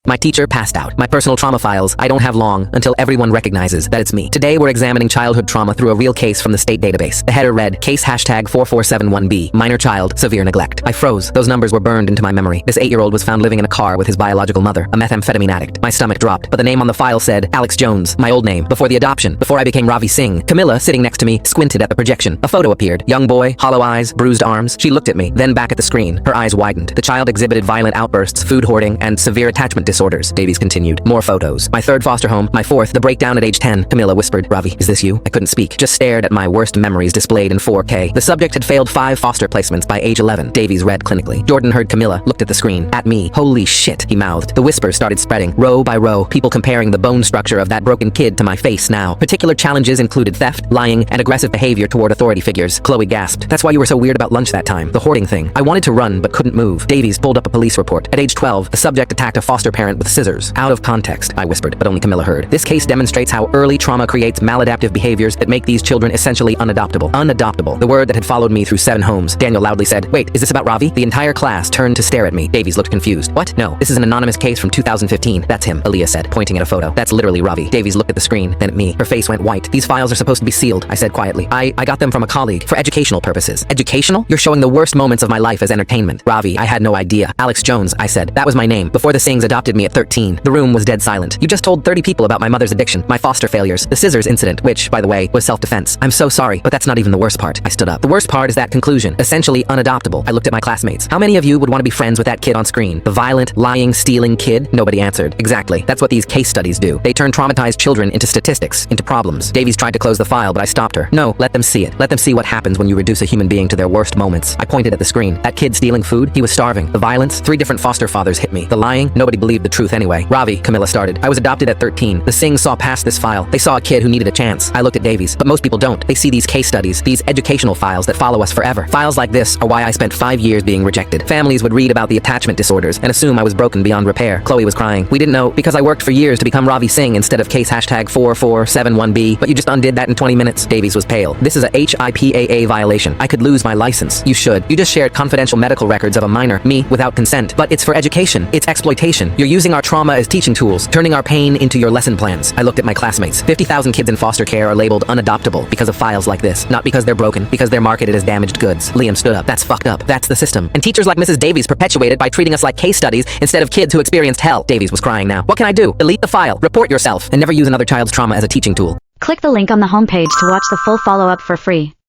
My teacher passed out. My personal trauma files. I don't have long until everyone recognizes that it's me. Today we're examining childhood trauma through a real case from the state database. The header read, case #4471B, minor child, severe neglect. I froze. Those numbers were burned into my memory. This 8-year-old was found living in a car with his biological mother, a methamphetamine addict. My stomach dropped, but the name on the file said Alex Jones, my old name, before the adoption, before I became Ravi Singh. Camilla, sitting next to me, squinted at the projection. A photo appeared. Young boy, hollow eyes, bruised arms. She looked at me, then back at the screen. Her eyes widened. The child exhibited violent outbursts, food hoarding, and severe attachment disorders. Davies continued. More photos. My third foster home, my fourth, the breakdown at age 10. Camilla whispered, Ravi, is this you? I couldn't speak, just stared at my worst memories displayed in 4K. The subject had failed 5 foster placements by age 11. Davies read clinically. Jordan heard Camilla, looked at the screen, at me. Holy shit, he mouthed. The whispers started spreading, row by row, people comparing the bone structure of that broken kid to my face now. Particular challenges included theft, lying, and aggressive behavior toward authority figures. Chloe gasped. That's why you were so weird about lunch that time. The hoarding thing. I wanted to run, but couldn't move. Davies pulled up a police report. At age 12, the subject attacked a foster parent with scissors. Out of context, I whispered, but only Camilla heard. This case demonstrates how early trauma creates maladaptive behaviors that make these children essentially unadoptable. Unadoptable. The word that had followed me through 7 homes. Daniel loudly said, wait, is this about Ravi? The entire class turned to stare at me. Davies looked confused. What? No, this is an anonymous case from 2015. That's him, Aaliyah said, pointing at a photo. That's literally Ravi. Davies looked at the screen, then at me. Her face went white. These files are supposed to be sealed, I said quietly. I got them from a colleague for educational purposes. Educational? You're showing the worst moments of my life as entertainment. Ravi, I had no idea. Alex Jones, I said. That was my name. Before the Singhs adopted me at 13. The room was dead silent. You just told 30 people about my mother's addiction, my foster failures, the scissors incident, which, by the way, was self-defense. I'm so sorry, but that's not even the worst part. I stood up. The worst part is that conclusion. Essentially unadoptable. I looked at my classmates. How many of you would want to be friends with that kid on screen? The violent, lying, stealing kid? Nobody answered. Exactly. That's what these case studies do. They turn traumatized children into statistics, into problems. Davies tried to close the file, but I stopped her. No, let them see it. Let them see what happens when you reduce a human being to their worst moments. I pointed at the screen. That kid stealing food? He was starving. The violence? 3 different foster fathers hit me. The lying? Nobody believed the truth anyway. Ravi, Camilla started. I was adopted at 13. The Singhs saw past this file. They saw a kid who needed a chance. I looked at Davies, but most people don't. They see these case studies, these educational files that follow us forever. Files like this are why I spent 5 years being rejected. Families would read about the attachment disorders and assume I was broken beyond repair. Chloe was crying. We didn't know because I worked for years to become Ravi Singh instead of case #4471B, but you just undid that in 20 minutes. Davies was pale. This is a HIPAA violation. I could lose my license. You should. You just shared confidential medical records of a minor, me, without consent. But it's for education. It's exploitation. You're using our trauma as teaching tools, turning our pain into your lesson plans. I looked at my classmates. 50,000 kids in foster care are labeled unadoptable because of files like this. Not because they're broken, because they're marketed as damaged goods. Liam stood up. That's fucked up. That's the system. And teachers like Mrs. Davies perpetuate it by treating us like case studies instead of kids who experienced hell. Davies was crying now. What can I do? Delete the file. Report yourself. And never use another child's trauma as a teaching tool. Click the link on the homepage to watch the full follow-up for free.